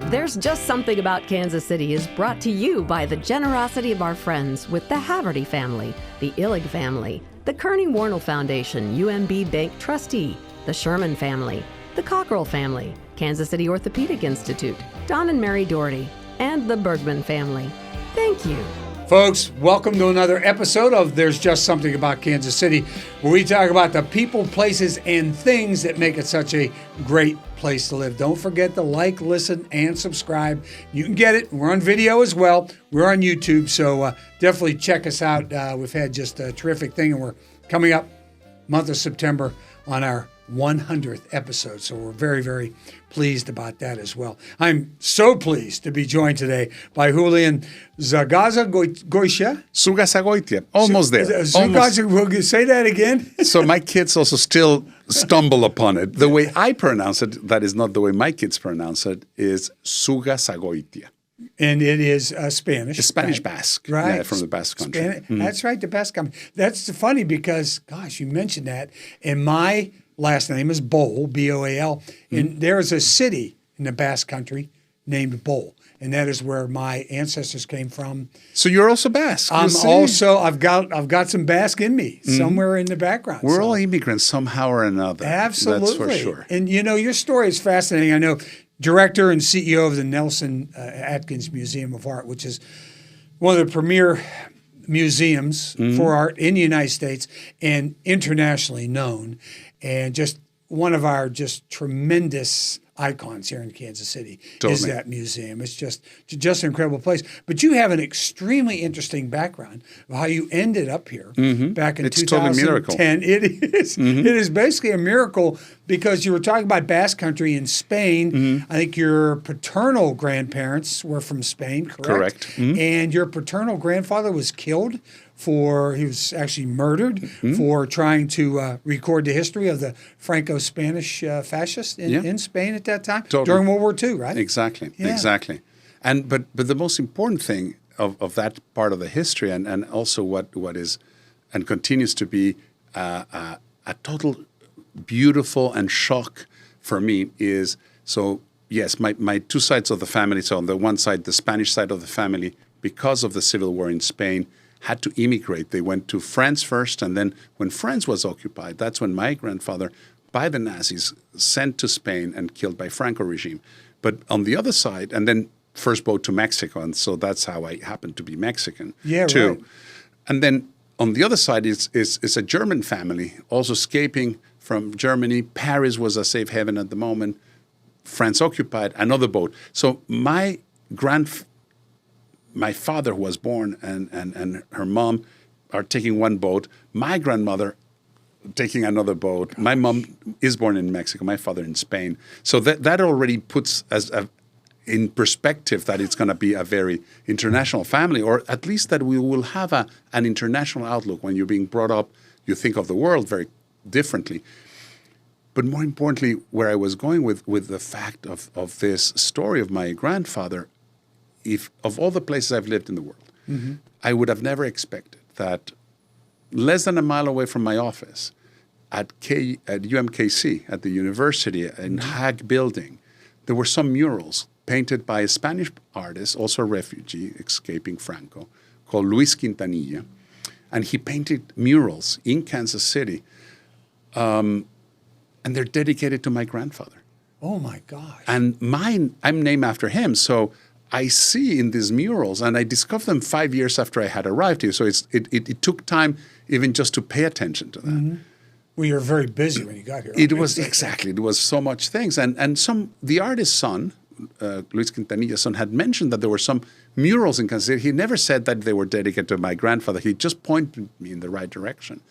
There's Just Something About Kansas City is brought to you by the generosity of our friends with the Haverty family, the Illig family, the Kearney Warnell Foundation, UMB Bank trustee, the Sherman family, the Cockrell family, Kansas City Orthopedic Institute, Don and Mary Doherty, and the Bergman family. Thank you. Folks, welcome to another episode of There's Just Something About Kansas City, where we talk about the people, places, and things that make it such a great place to live. Don't forget to like, listen, and subscribe. You can get it. We're on video as well. We're on YouTube, so definitely check us out. We've had just a terrific thing, and we're coming up month of September on our 100th episode, so we're very, very pleased about that as well. I'm so pleased to be joined today by Julian Zugazagoitia. Zugazagoitia. Almost there. Zugazagoitia. Say that again. So my kids also still stumble upon it. The way I pronounce it, that is not the way my kids pronounce it, is Zugazagoitia. And it is Spanish. Spanish Basque. Right. Yeah, from the Basque country. That's right, the Basque country. That's funny because, gosh, you mentioned that. And my last name is Bol, B-O-A-L. And there's a city in the Basque country named Bol. And that is where my ancestors came from. So you're also Basque. I've got some Basque in me somewhere in the background. We're all immigrants somehow or another. Absolutely. That's for sure. And you know, your story is fascinating. I know director and CEO of the Nelson-Atkins Museum of Art, which is one of the premier museums for art in the United States and internationally known, and just one of our just tremendous icons here in Kansas City is that museum. It's just an incredible place. But you have an extremely interesting background of how you ended up here back in 2010. Totally a miracle. It is. It is basically a miracle because you were talking about Basque Country in Spain. I think your paternal grandparents were from Spain, correct? Correct. And your paternal grandfather was killed he was actually murdered for trying to record the history of the Franco-Spanish fascists in Spain at that time, during World War II, right? Exactly, Yeah. exactly. And but the most important thing of that part of the history and also what is and continues to be a total beautiful and shock for me is, so yes, my two sides of the family, so on the one side, the Spanish side of the family, because of the civil war in Spain, had to immigrate. They went to France first, and then when France was occupied, that's when my grandfather, by the Nazis, sent to Spain and killed by Franco regime. But on the other side, and then first boat to Mexico, and so that's how I happen to be Mexican too. Right. And then on the other side is a German family, also escaping from Germany. Paris was a safe haven at the moment. France occupied, another boat. So my father who was born and her mom are taking one boat. My grandmother taking another boat. My mom is born in Mexico. My father in Spain. So that already puts in perspective that it's going to be a very international family, or at least that we will have an international outlook. When you're being brought up, you think of the world very differently. But more importantly, where I was going with the fact of this story of my grandfather, if of all the places I've lived in the world, I would have never expected that less than a mile away from my office at UMKC, at the university in Haag building, there were some murals painted by a Spanish artist, also a refugee, escaping Franco, called Luis Quintanilla. And he painted murals in Kansas City, and they're dedicated to my grandfather. Oh, my gosh. And mine, I'm named after him, so I see in these murals, and I discovered them 5 years after I had arrived here. So it took time even just to pay attention to that. Well, you were very busy when you got here. It was so much things. And the artist's son, Luis Quintanilla's son, had mentioned that there were some murals in Kansas City. He never said that they were dedicated to my grandfather. He just pointed me in the right direction.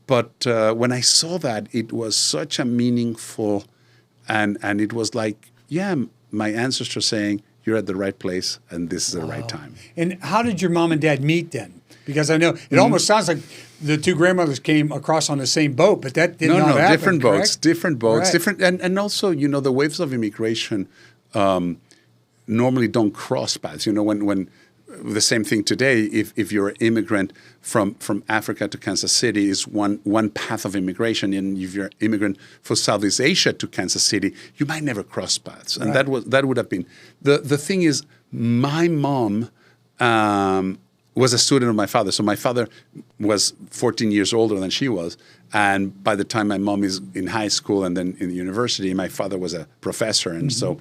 But when I saw that, it was such a meaningful, and it was like, yeah, my ancestors saying, you're at the right place, and this is the right time. And how did your mom and dad meet then? Because I know it almost sounds like the two grandmothers came across on the same boat, but that did not happen. No, different boats, right. different, and also, you know, the waves of immigration normally don't cross paths. You know, when the same thing today. If you're an immigrant from Africa to Kansas City, is one path of immigration, and if you're an immigrant from Southeast Asia to Kansas City, you might never cross paths. And that would have been the thing. Is my mom was a student of my father, so my father was 14 years older than she was. And by the time my mom is in high school and then in the university, my father was a professor, and so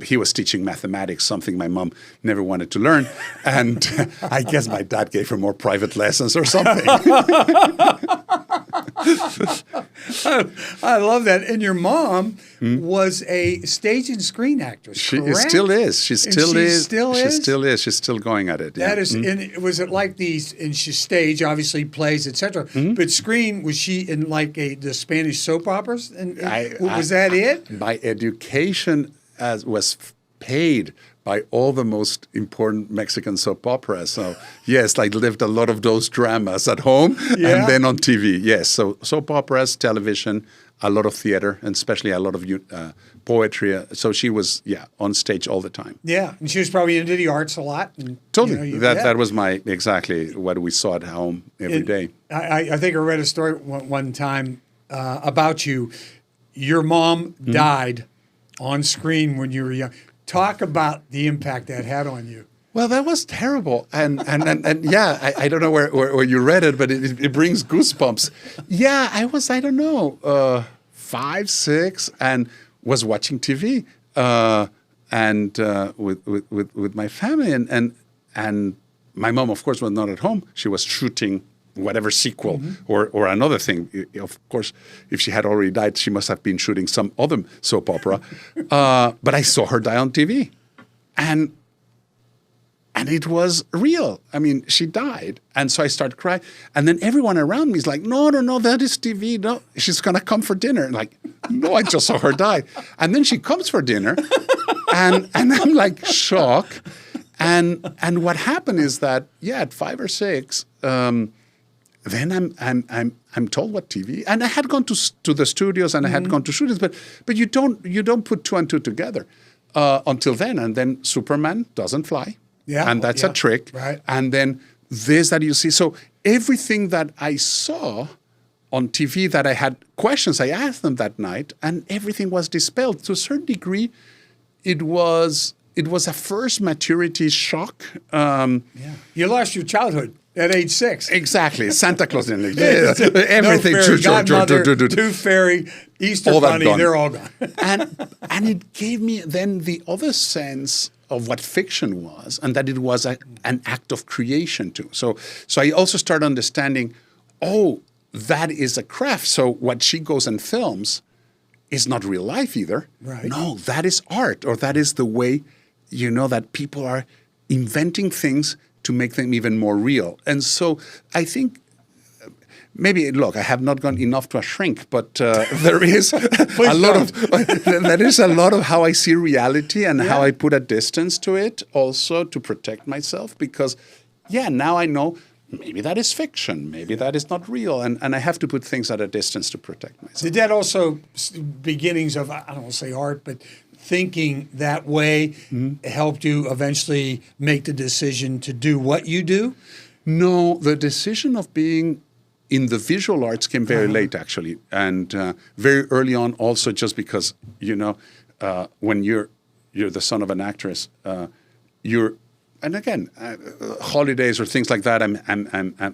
he was teaching mathematics, something my mom never wanted to learn. And I guess my dad gave her more private lessons or something. I love that. And your mom was a stage and screen actress, She correct? still is. She still is. Still She is? still is. She's still going at it. Yeah. That is, and was it like these? And she stage, obviously, plays, etc. But screen, was she in like the Spanish soap operas? And was that it? My education was paid by all the most important Mexican soap operas. So yes, I lived a lot of those dramas at home and then on TV. Yes, so soap operas, television, a lot of theater, and especially a lot of poetry. So she was on stage all the time. Yeah, and she was probably into the arts a lot. And, totally, that was exactly what we saw at home every day. I think I read a story one time about you. Your mom died on screen when you were young. Talk about the impact that had on you. Well, that was terrible. And yeah, I don't know where you read it, but it brings goosebumps. Yeah, I was, 5, 6, and was watching TV with my family. And my mom, of course, was not at home. She was shooting whatever sequel or another thing. Of course, if she had already died, she must have been shooting some other soap opera. But I saw her die on TV. And it was real. I mean, she died. And so I started crying. And then everyone around me is like, no, that is TV. No, she's going to come for dinner. And like, no, I just saw her die. And then she comes for dinner. and I'm like shocked. And what happened is that, at 5 or 6, then I'm told what TV, and I had gone to the studios and I had gone to shootings, but you don't put 2 and 2 together until then, and then Superman doesn't fly, and that's a trick, right? And then this that you see, so everything that I saw on TV that I had questions, I asked them that night, and everything was dispelled to a certain degree. It was a first maturity shock. You lost your childhood at age 6. Exactly. Santa Claus didn't exist. Everything. No fairy godmother, Tooth Fairy, Easter all Bunny, they're all gone. and it gave me then the other sense of what fiction was, and that it was an act of creation too. So I also started understanding, that is a craft. So what she goes and films is not real life either. Right. No, that is art, or that is the way, that people are inventing things to make them even more real. And so I think I have not gone enough to a shrink, but there is a lot of how I see reality and how I put a distance to it also to protect myself, because now I know maybe that is fiction, maybe that is not real, and I have to put things at a distance to protect myself. Did that also, beginnings of, I don't want to say art, but thinking that way helped you eventually make the decision to do what you do? No, the decision of being in the visual arts came very late, actually, and very early on also, just because, when you're the son of an actress, and again, holidays or things like that, I'm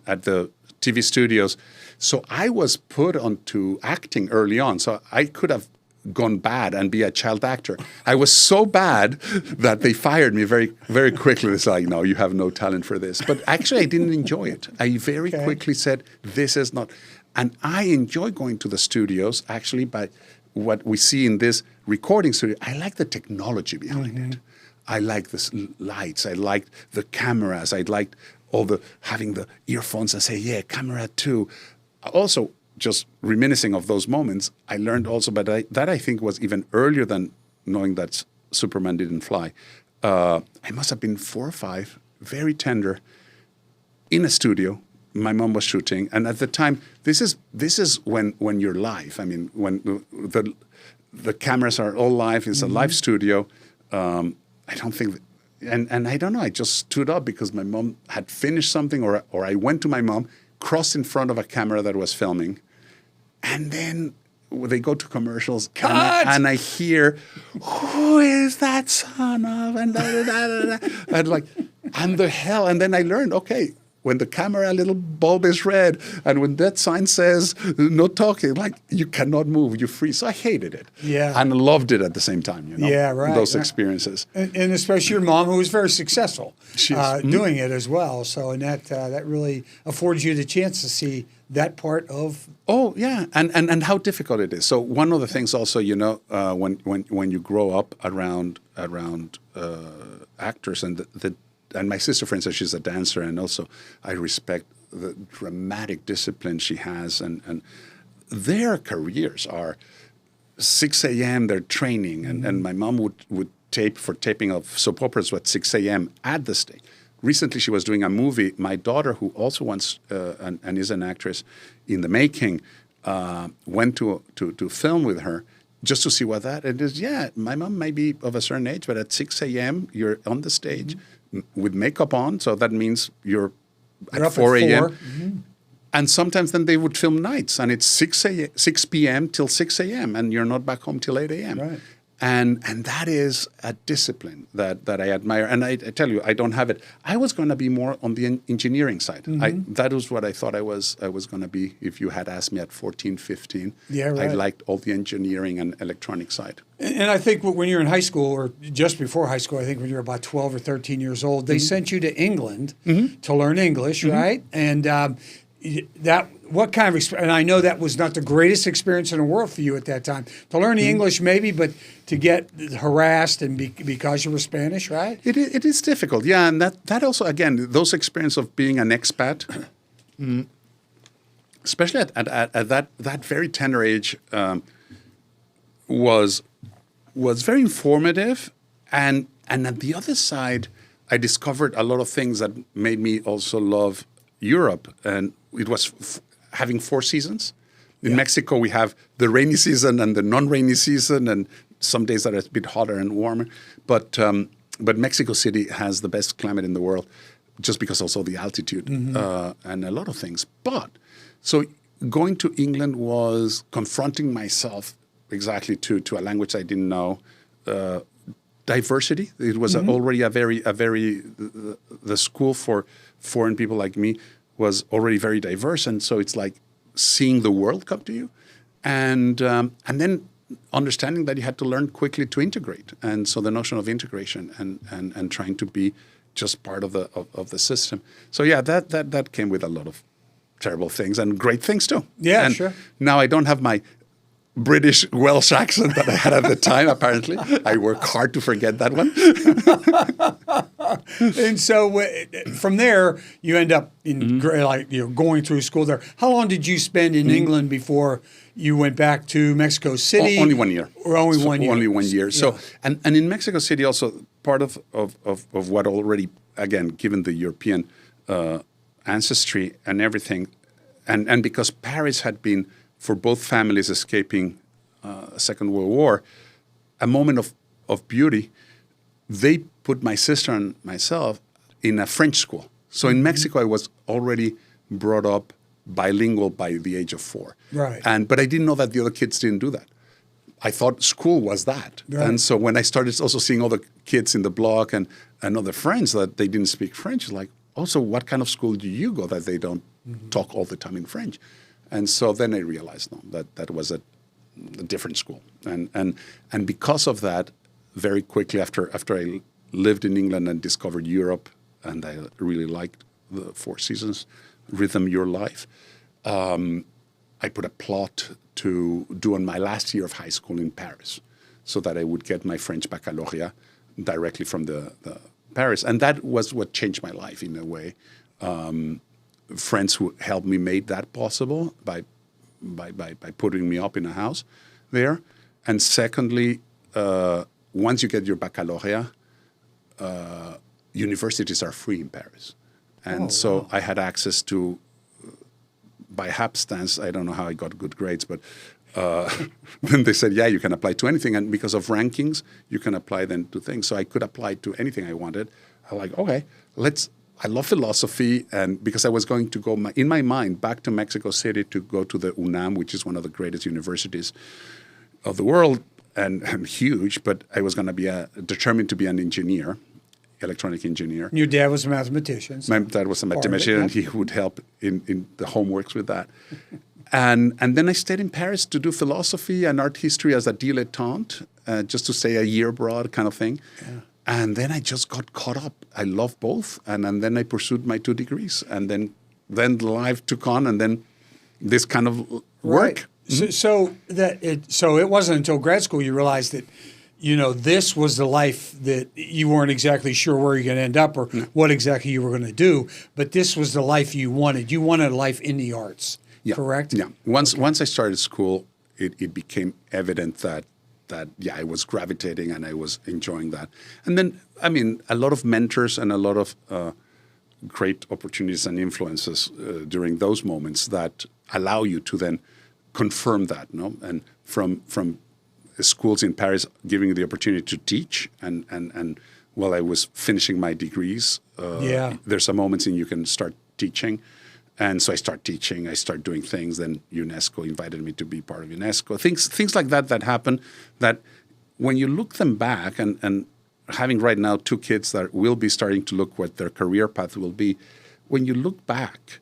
at the TV studios. So I was put onto acting early on. So I could have gone bad and be a child actor. I was so bad that they fired me very, very quickly. It's like, no, you have no talent for this. But actually, I didn't enjoy it. I very quickly said, this is not. And I enjoy going to the studios, actually, by what we see in this recording studio. I like the technology behind it. I like the lights. I liked the cameras. I liked having the earphones and say, camera 2. Also, just reminiscing of those moments, I learned also, but that I think was even earlier than knowing that Superman didn't fly. I must have been 4 or 5, very tender, in a studio. My mom was shooting, and at the time, this is when you're live. I mean, when the cameras are all live. It's a live studio. I don't think and I don't know, I just stood up because my mom had finished something, or I went to my mom, crossed in front of a camera that was filming, and then they go to commercials, and I hear, "Who is that son of?" and and like, and the hell, and then I learned, okay, when the camera little bulb is red, and when that sign says no talking, like, you cannot move, you freeze. So I hated it, and loved it at the same time. Yeah, right. Those experiences, and especially your mom, who was very successful doing it as well. So, and that really affords you the chance to see that part of. Oh yeah, and how difficult it is. So one of the things also, when you grow up around actors and my sister, for instance, she's a dancer, and also I respect the dramatic discipline she has, and their careers are 6 a.m. They're training, and my mom would tape for taping of soap operas at 6 a.m. at the stage. Recently, she was doing a movie. My daughter, who also wants and is an actress in the making, went to film with her just to see what that it is. Yeah, my mom may be of a certain age, but at 6 a.m. you're on the stage with makeup on, so that means you're at 4 a.m. And sometimes then they would film nights, and it's 6 p.m. till 6 a.m. and you're not back home till 8 a.m. Right. And that is a discipline that I admire. And I tell you, I don't have it. I was going to be more on the engineering side. That was what I thought I was going to be if you had asked me at 14, 15. Yeah, right. I liked all the engineering and electronic side. And I think when you're in high school, or just before high school, I think when you're about 12 or 13 years old, they sent you to England to learn English, right? And what kind of experience? And I know that was not the greatest experience in the world for you at that time. To learn the English, maybe, but to get harassed and because you were Spanish, right? It is difficult, yeah. And that also, again, those experience of being an expat, especially at that very tender age, was very informative. And at the other side, I discovered a lot of things that made me also love Europe. And it was having 4 seasons. In Mexico, we have the rainy season and the non-rainy season, and some days that are a bit hotter and warmer. But Mexico City has the best climate in the world, just because also the altitude and a lot of things. But so going to England was confronting myself exactly to a language I didn't know. Diversity. It was already a very the school for foreign people like me was already very diverse, and so it's like seeing the world come to you, and then understanding that you had to learn quickly to integrate, and so the notion of integration and trying to be just part of the system. So yeah, that came with a lot of terrible things and great things too. Yeah, and sure. Now I don't have my British Welsh accent that I had at the time. Apparently, I work hard to forget that one. And so from there, you end up in going through school there. How long did you spend in England before you went back to Mexico City? Only 1 year. Or only 1 year. Only 1 year. Yeah. So and in Mexico City also part of what already, again, given the European ancestry and everything, and because Paris had been, for both families escaping Second World War, a moment of beauty, they put my sister and myself in a French school. So in Mexico, I was already brought up bilingual by the age of 4. Right. But I didn't know that the other kids didn't do that. I thought school was that. Right. And so when I started also seeing other kids in the block and other friends that they didn't speak French, like, also, what kind of school do you go that they don't talk all the time in French? And so then I realized that was a different school, and because of that, very quickly after I lived in England and discovered Europe, and I really liked the 4 seasons rhythm, your life. I put a plot to do on my last year of high school in Paris, so that I would get my French baccalaureate directly from the Paris, and that was what changed my life in a way. Friends who helped me made that possible by putting me up in a house there. And secondly, once you get your baccalaureate, universities are free in Paris. And so I had access to, by hapstance, I don't know how I got good grades, but then they said, yeah, you can apply to anything. And because of rankings, you can apply then to things. So I could apply to anything I wanted. I'm like, okay, I love philosophy. And because I was going to go, in my mind, back to Mexico City to go to the UNAM, which is one of the greatest universities of the world and huge. But I was going to be determined to be an engineer, electronic engineer. Your dad was a mathematician. My dad was a mathematician, and he would help in the homeworks with that. And then I stayed in Paris to do philosophy and art history as a dilettante, just to say a year abroad kind of thing. Yeah. And then I just got caught up. I love both. And then I pursued my 2 degrees. And then life took on, and then this kind of work. Right. So it wasn't until grad school you realized that, this was the life that you weren't exactly sure where you're going to end up or what exactly you were going to do, but this was the life you wanted. You wanted a life in the arts, correct? Yeah. Once I started school, it became evident that I was gravitating and I was enjoying that. And then, a lot of mentors and a lot of great opportunities and influences during those moments that allow you to then confirm that, And from schools in Paris giving you the opportunity to teach, and while I was finishing my degrees, there's some moments in you can start teaching. And so I start teaching, I start doing things. Then UNESCO invited me to be part of UNESCO. Things like that happen that when you look them back, and having right now 2 kids that will be starting to look what their career path will be, when you look back,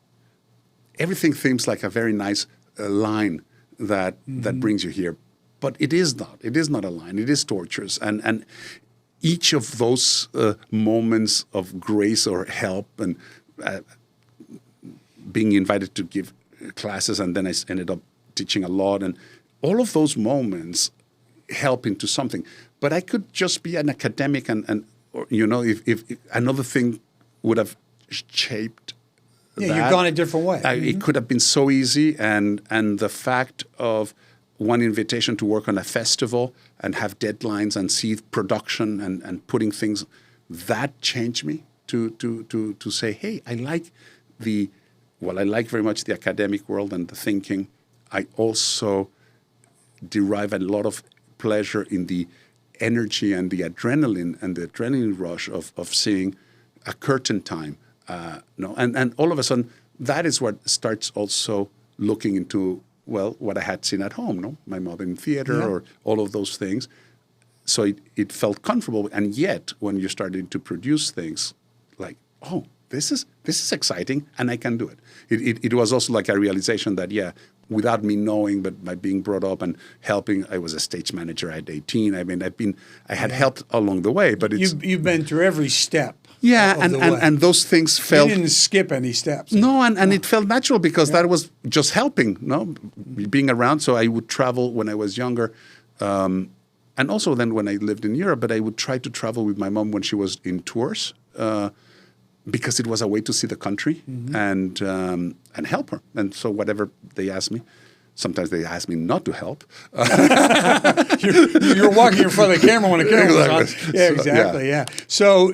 everything seems like a very nice line that brings you here. But it is not. It is not a line. It is torturous. And each of those moments of grace or help and being invited to give classes, and then I ended up teaching a lot, and all of those moments help into something. But I could just be an academic, and if another thing would have shaped that, you've gone a different way. It could have been so easy, and the fact of one invitation to work on a festival and have deadlines and see production and putting things, that changed me to say, hey, I like very much the academic world and the thinking. I also derive a lot of pleasure in the energy and the adrenaline rush of seeing a curtain time. And all of a sudden, that is what starts also looking into, what I had seen at home, my mother in theater or all of those things. So it felt comfortable. And yet, when you started to produce things, like, oh, this is exciting, and I can do it. It was also like a realization that, without me knowing, but by being brought up and helping, I was a stage manager at 18. I had helped along the way, but you've been through every step. Yeah, and those things felt... You didn't skip any steps. No, and it felt natural because that was just helping, being around. So I would travel when I was younger, and also then when I lived in Europe, but I would try to travel with my mom when she was in tours, because it was a way to see the country and help her. And so whatever they asked me, sometimes they asked me not to help. You're walking in front of the camera when the camera was on. Yeah, exactly. Yeah. So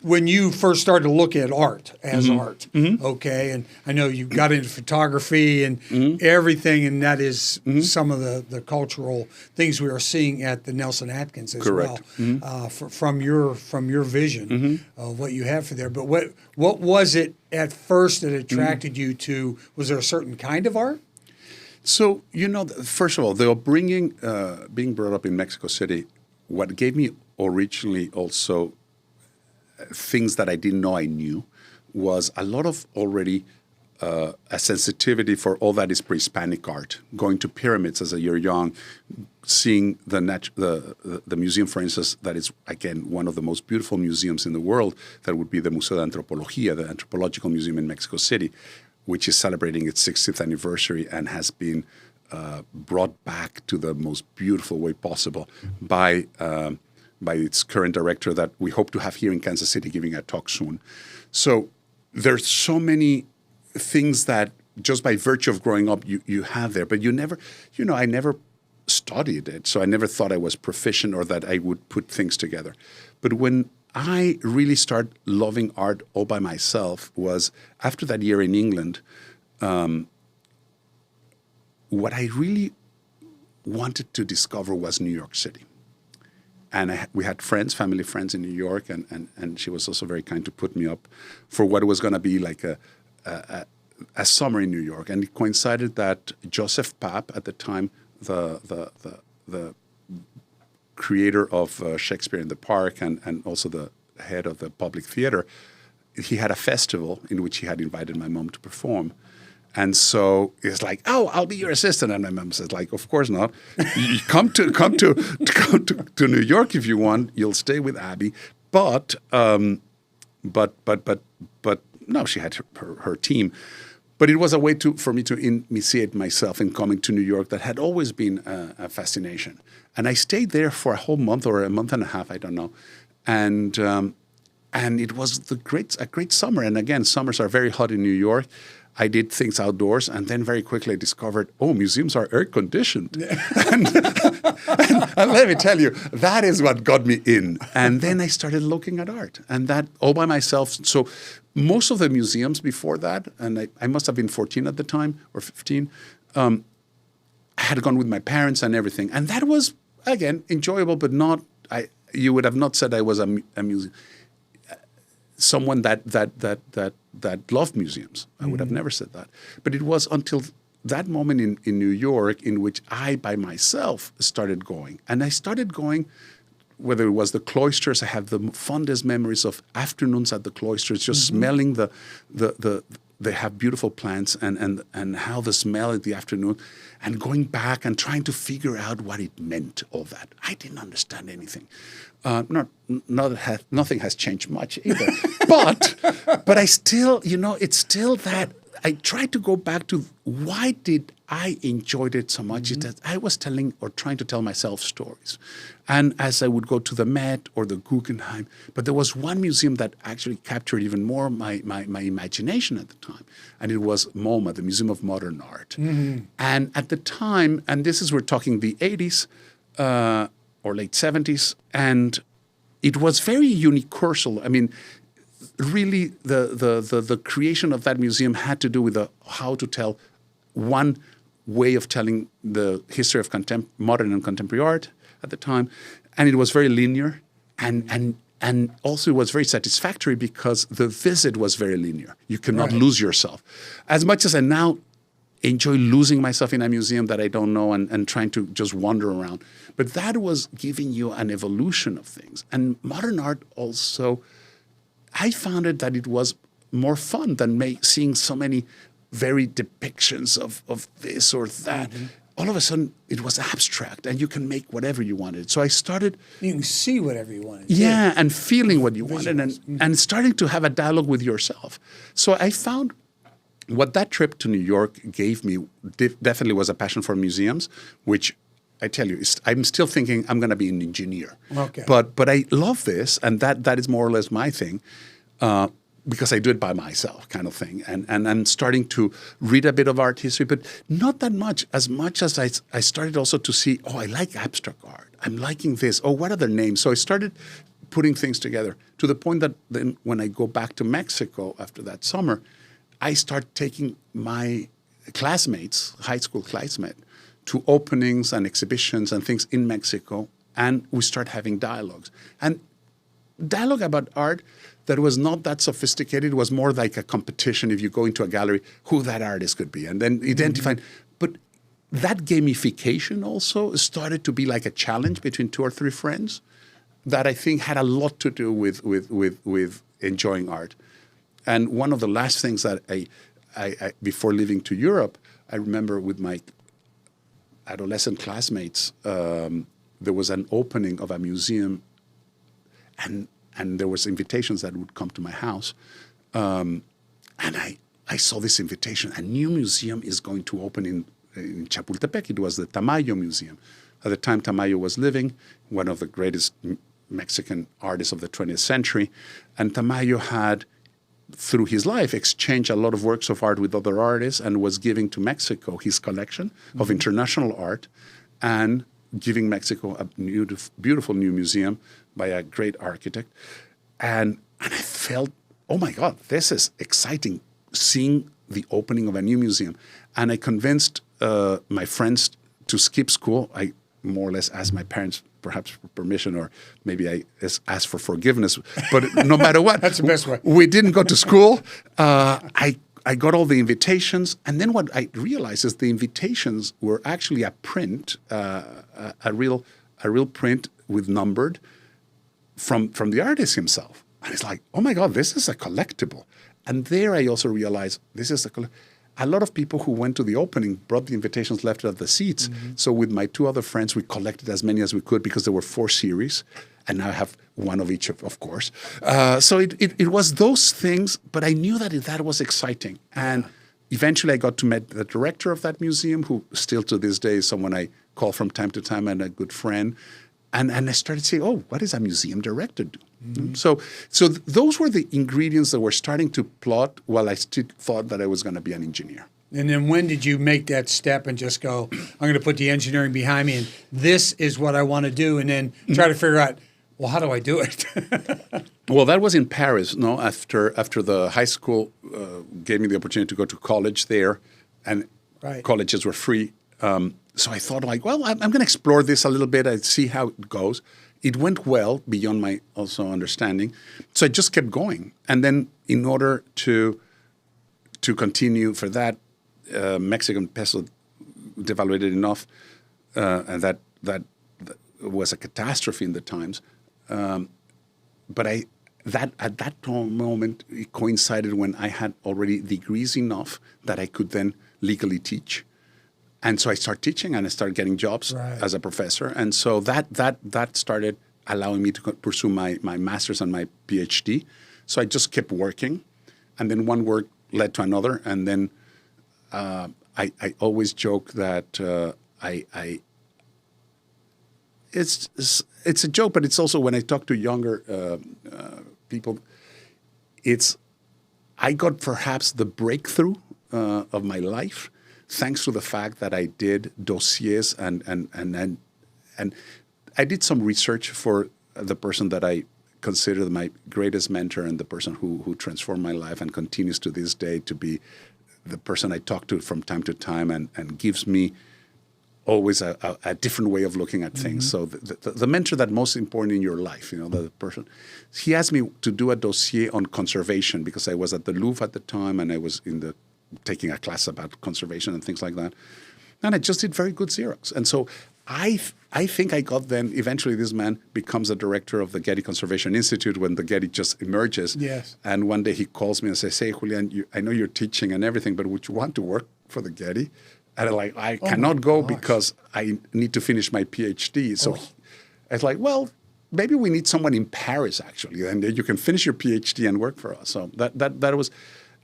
when you first started to look at art as art, okay, and I know you got into photography and everything, and that is some of the cultural things we are seeing at the Nelson-Atkins as well, from your vision of what you have for there. But what was it at first that attracted you to? Was there a certain kind of art? So first of all, being brought up in Mexico City, what gave me originally also things that I didn't know I knew was a lot of already a sensitivity for all that is pre-Hispanic art. Going to pyramids as you're young, seeing the museum, for instance, that is, again, one of the most beautiful museums in the world, that would be the Museo de Antropología, the Anthropological Museum in Mexico City, which is celebrating its 60th anniversary and has been brought back to the most beautiful way possible by its current director that we hope to have here in Kansas City giving a talk soon. So there's so many things that just by virtue of growing up you have there, but you never, I never studied it, so I never thought I was proficient or that I would put things together. But when I really started loving art all by myself was after that year in England. What I really wanted to discover was New York City. And we had friends, family friends in New York, and she was also very kind to put me up for what was going to be like a summer in New York. And it coincided that Joseph Papp, at the time, the creator of Shakespeare in the Park and also the head of the Public Theater, he had a festival in which he had invited my mom to perform. And so it's like, oh, I'll be your assistant. And my mom says, like, of course not. You come to New York if you want. You'll stay with Abby. But no, she had her team. But it was a way for me to initiate myself in coming to New York that had always been a fascination. And I stayed there for a whole month or a month and a half, I don't know. And it was a great summer. And again, summers are very hot in New York. I did things outdoors, and then very quickly I discovered, museums are air-conditioned. and let me tell you, that is what got me in. And then I started looking at art, and that all by myself. So most of the museums before that, and I must have been 14 at the time, or 15, I had gone with my parents and everything. And that was, again, enjoyable, but not, you would have not said I was a museum. Someone that loved museums. I would have never said that. But it was until that moment in New York in which I, by myself, started going. And I started going, whether it was the cloisters, I have the fondest memories of afternoons at the cloisters, just smelling they have beautiful plants and how the smell in the afternoon, and going back and trying to figure out what it meant, all that. I didn't understand anything. Nothing has changed much either. but I still, it's still that I tried to go back to why did I enjoyed it so much? That I was trying to tell myself stories. And as I would go to the Met or the Guggenheim, but there was one museum that actually captured even more my imagination at the time. And it was MoMA, the Museum of Modern Art. And at the time, and we're talking the 80s, or late 70s, and it was very universal. I mean, really, the creation of that museum had to do with how to tell one way of telling the history of modern and contemporary art at the time, and it was very linear, and also it was very satisfactory because the visit was very linear. You cannot lose yourself. As much as I now enjoy losing myself in a museum that I don't know and trying to just wander around. But that was giving you an evolution of things. And modern art also, I found that it was more fun than seeing so many very depictions of this or that. All of a sudden, it was abstract, and you can make whatever you wanted. So I started... You can see whatever you wanted. Yeah, and feeling what you wanted, and starting to have a dialogue with yourself. So I found... What that trip to New York gave me definitely was a passion for museums, which I tell you, I'm still thinking I'm going to be an engineer. Okay. But I love this, and that is more or less my thing, because I do it by myself, kind of thing. And I'm starting to read a bit of art history, but not that much. As much as I started also to see, I like abstract art. I'm liking this. What are their names? So I started putting things together to the point that then when I go back to Mexico after that summer, I start taking my classmates, high school classmates, to openings and exhibitions and things in Mexico, and we start having dialogues. And dialogue about art that was not that sophisticated. It was more like a competition if you go into a gallery, who that artist could be, and then identifying. But that gamification also started to be like a challenge between 2 or 3 friends that I think had a lot to do with enjoying art. And one of the last things that I before leaving to Europe, I remember with my adolescent classmates, there was an opening of a museum, and there was invitations that would come to my house, and I saw this invitation. A new museum is going to open in Chapultepec. It was the Tamayo Museum. At the time, Tamayo was living, one of the greatest Mexican artists of the 20th century, and Tamayo had, through his life, exchanged a lot of works of art with other artists and was giving to Mexico his collection of international art and giving Mexico a beautiful new museum by a great architect. And I felt, oh my God, this is exciting, seeing the opening of a new museum. And I convinced my friends to skip school. I more or less asked my parents perhaps for permission, or maybe I asked for forgiveness. But no matter what, That's the best way. We didn't go to school. I got all the invitations, and then what I realized is the invitations were actually a print, a real print with numbered from the artist himself. And it's like, oh my God, this is a collectible. And there I also realized this is a lot of people who went to the opening brought the invitations, left it at the seats. So with my two other friends, we collected as many as we could because there were 4 series. And now I have one of each, of course. So it was those things, but I knew that was exciting. And eventually I got to meet the director of that museum, who still to this day is someone I call from time to time and a good friend. And I started saying, oh, what does a museum director do? So those were the ingredients that were starting to plot while I still thought that I was going to be an engineer. And then when did you make that step and just go, I'm going to put the engineering behind me and this is what I want to do, and then try to figure out, well, how do I do it? Well, that was in Paris, no? After the high school gave me the opportunity to go to college there, and colleges were free. So I thought, like, well, I'm going to explore this a little bit and see how it goes. It went well beyond my also understanding. So I just kept going. And then in order to continue for that, Mexican peso devaluated enough, and that was a catastrophe in the times. But at that moment, it coincided when I had already degrees enough that I could then legally teach. And so I started teaching, and I started getting jobs as a professor. And so that started allowing me to pursue my master's and my PhD. So I just kept working, and then one work led to another. And then I always joke that it's a joke, but it's also when I talk to younger people, I got perhaps the breakthrough of my life, thanks to the fact that I did dossiers and I did some research for the person that I consider my greatest mentor and the person who transformed my life and continues to this day to be the person I talk to from time to time and gives me always a different way of looking at things. So the mentor that's most important in your life, the person, he asked me to do a dossier on conservation because I was at the Louvre at the time and I was taking a class about conservation and things like that. And I just did very good Xerox. And so I think I got then, eventually this man becomes a director of the Getty Conservation Institute when the Getty just emerges. Yes. And one day he calls me and says, hey, Julian, I know you're teaching and everything, but would you want to work for the Getty? And I'm like, I cannot go because I need to finish my PhD. So I was like, well, maybe we need someone in Paris, actually. And you can finish your PhD and work for us. So that was...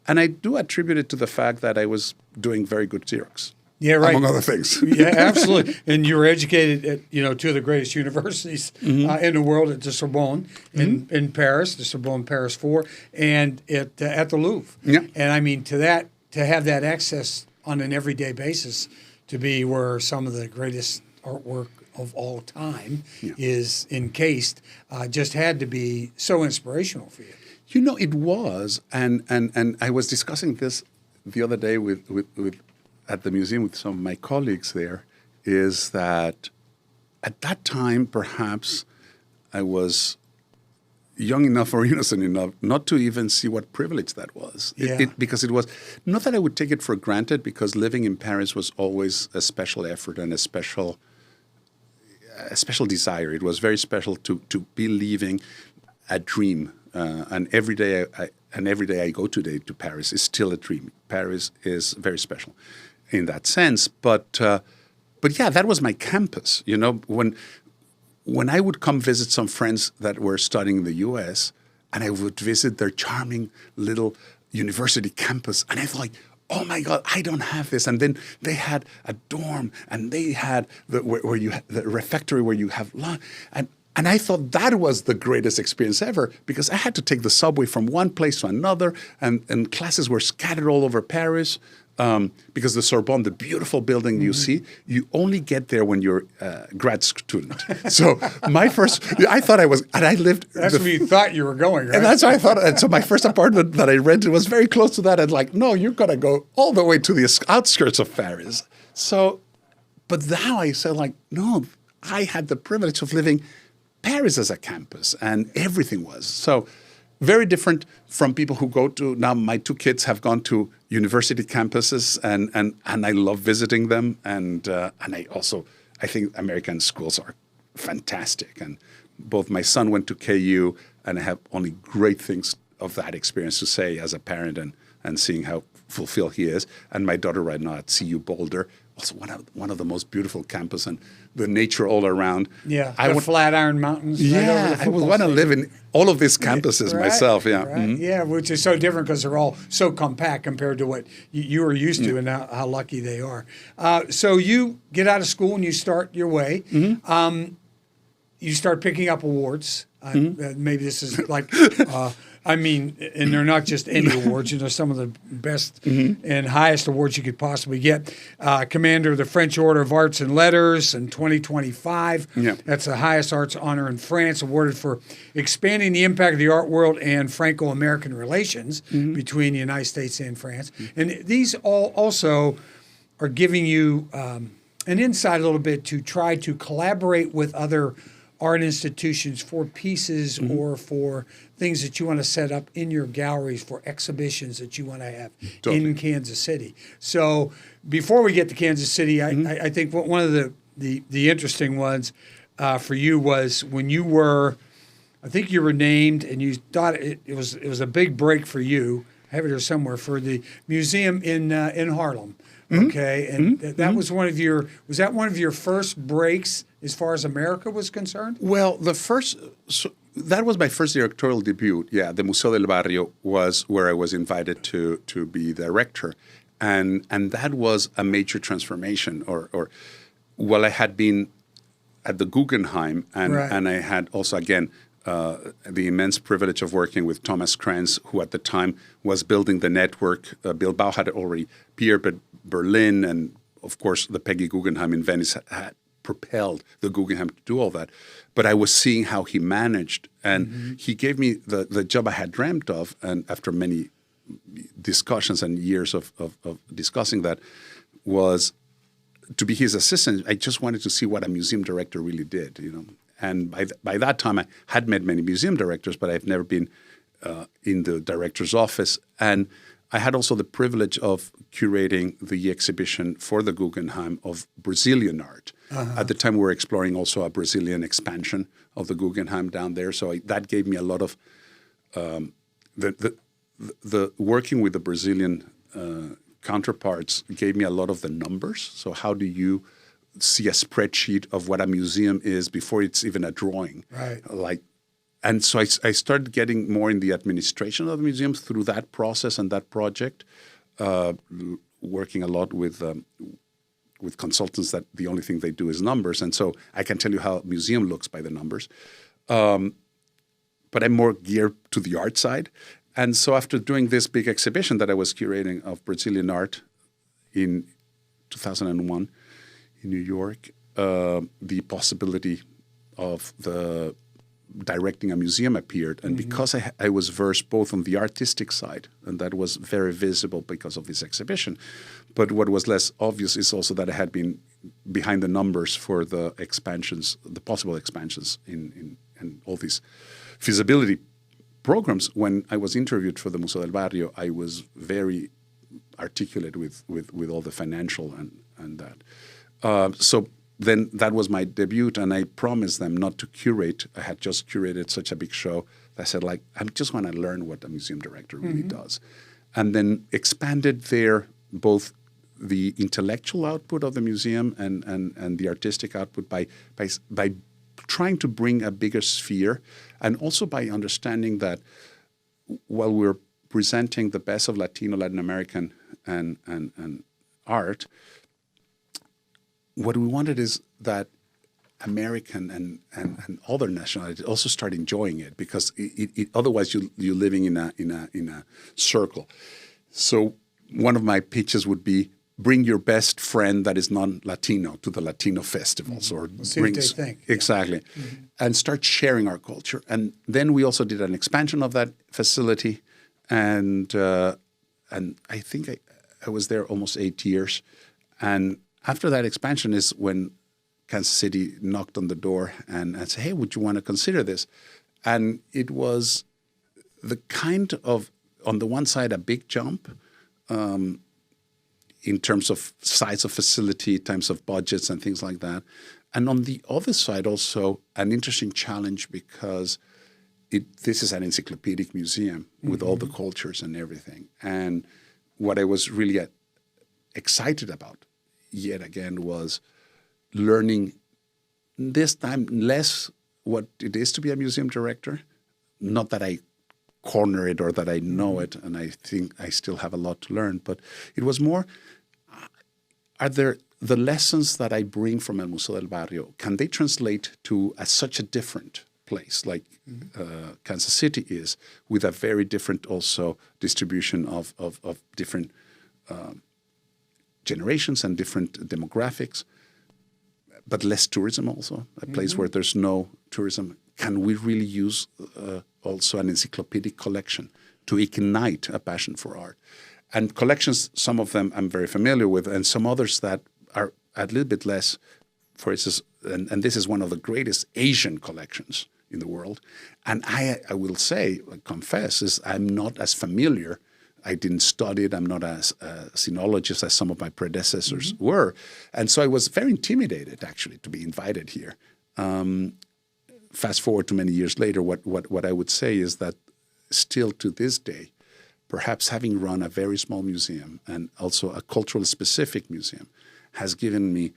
And I do attribute it to the fact that I was doing very good Xerox. Yeah, right. Among other things. Yeah, absolutely. And you were educated at, two of the greatest universities in the world, at the Sorbonne in Paris, the Sorbonne Paris 4, and at the Louvre. Yeah. And I mean, to have that access on an everyday basis to be where some of the greatest artwork of all time is encased, just had to be so inspirational for you. It was, and I was discussing this the other day with at the museum with some of my colleagues there, is that at that time, perhaps I was young enough or innocent enough not to even see what privilege that was. Because it was, not that I would take it for granted, because living in Paris was always a special effort and a special desire. It was very special to be living a dream. And every day I go today to Paris is still a dream. Paris is very special in that sense. But yeah, that was my campus. When I would come visit some friends that were studying in the U.S., and I would visit their charming little university campus, and I was like, oh my God, I don't have this. And then they had a dorm, and they had the refectory where you have lunch. And I thought that was the greatest experience ever, because I had to take the subway from one place to another, and classes were scattered all over Paris. Because the Sorbonne, the beautiful building you see, you only get there when you're a grad student. So I thought I was, and I lived. That's where you thought you were going, right? And that's what I thought. And so my first apartment that I rented was very close to that. And no, you're going to go all the way to the outskirts of Paris. So But now I said, like, no, I had the privilege of living Paris as a campus, and everything was. So very different from people who go to, now my two kids have gone to university campuses, and I love visiting them. And I think American schools are fantastic. And both my son went to KU, and I have only great things of that experience to say as a parent, and seeing how fulfilled he is. And my daughter right now at CU Boulder, also one of the most beautiful campus, and the nature all around. Yeah, the Flatiron Mountains. Yeah, I would want to live in all of these campuses myself. Yeah, right. Yeah, which is so different because they're all so compact compared to what you were used to, and how lucky they are. So you get out of school and you start your way. You start picking up awards. Maybe this is like. And they're not just any awards. Some of the best and highest awards you could possibly get. Commander of the French Order of Arts and Letters in 2025. Yeah. That's the highest arts honor in France, awarded for expanding the impact of the art world and Franco-American relations between the United States and France. And these all also are giving you an insight a little bit to try to collaborate with other art institutions for pieces or for things that you want to set up in your galleries, for exhibitions that you want to have in Kansas City. So before we get to Kansas City, I think one of the interesting ones for you was when you were, I think you were named, and you thought it was a big break for you. I have it here somewhere, for the museum in Harlem. Okay, and that was one of your first breaks as far as America was concerned? Well, that was my first directorial debut. Yeah, the Museo del Barrio was where I was invited to be director, and that was a major transformation. Well, I had been at the Guggenheim, and I had also again the immense privilege of working with Thomas Kranz, who at the time was building the network. Bilbao had already appeared, but Berlin and, of course, the Peggy Guggenheim in Venice had propelled the Guggenheim to do all that. But I was seeing how he managed, and he gave me the job I had dreamt of. And after many discussions and years of discussing that, was to be his assistant. I just wanted to see what a museum director really did, And by that time, I had met many museum directors, but I've never been in the director's office. And I had also the privilege of curating the exhibition for the Guggenheim of Brazilian art. At the time, we were exploring also a Brazilian expansion of the Guggenheim down there. So that gave me a lot of the working with the Brazilian counterparts gave me a lot of the numbers. So how do you see a spreadsheet of what a museum is before it's even a drawing? Right. And so I started getting more in the administration of the museums through that process and that project, working a lot with consultants that the only thing they do is numbers. And so I can tell you how a museum looks by the numbers. But I'm more geared to the art side. And so after doing this big exhibition that I was curating of Brazilian art in 2001 in New York, the possibility of the directing a museum appeared. And because I was versed both on the artistic side, and that was very visible because of this exhibition, but what was less obvious is also that I had been behind the numbers for the expansions, the possible expansions in all these feasibility programs. When I was interviewed for the Museo del Barrio, I was very articulate with all the financial and that. So then that was my debut, and I promised them not to curate. I had just curated such a big show. I said, I just want to learn what a museum director really does. And then expanded there both the intellectual output of the museum and the artistic output by trying to bring a bigger sphere, and also by understanding that while we're presenting the best of Latin American and art, what we wanted is that American and other nationalities also start enjoying it, because otherwise you're living in a circle. So one of my pitches would be, bring your best friend that is non-Latino to the Latino festivals, or see what they think. Exactly, and start sharing our culture. And then we also did an expansion of that facility, and I think I was there almost 8 years, and after that expansion is when Kansas City knocked on the door and said, hey, would you want to consider this? And it was the kind of, on the one side, a big jump in terms of size of facility, terms of budgets and things like that. And on the other side, also an interesting challenge because this is an encyclopedic museum with all the cultures and everything. And what I was really excited about, yet again, was learning this time less what it is to be a museum director. Not that I corner it or that I know it, and I think I still have a lot to learn, but it was more, are there the lessons that I bring from El Museo del Barrio, can they translate to such a different place like Kansas City is, with a very different also distribution of different generations and different demographics, but less tourism also, a place where there's no tourism. Can we really use also an encyclopedic collection to ignite a passion for art? And collections, some of them I'm very familiar with, and some others that are a little bit less. For instance, and this is one of the greatest Asian collections in the world. And I will say, confess, is I'm not as familiar. I didn't study it. I'm not as a sinologist as some of my predecessors were. And so I was very intimidated, actually, to be invited here. Fast forward to many years later, what I would say is that still to this day, perhaps having run a very small museum and also a culturally specific museum has given me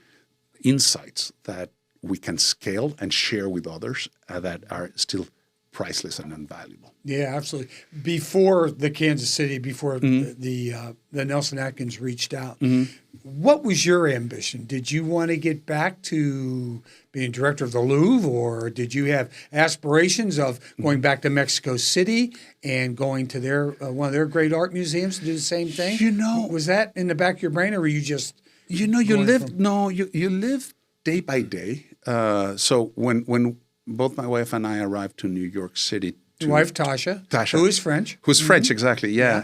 insights that we can scale and share with others that are still priceless and invaluable. Yeah, absolutely. Before the Kansas City, before the Nelson-Atkins reached out, what was your ambition? Did you want to get back to being director of the Louvre, or did you have aspirations of going back to Mexico City and going to their one of their great art museums to do the same thing? You know, was that in the back of your brain, or were you just you live day by day. So when both my wife and I arrived to New York City. Your wife, Tasha, who is French. Who's French, exactly, yeah.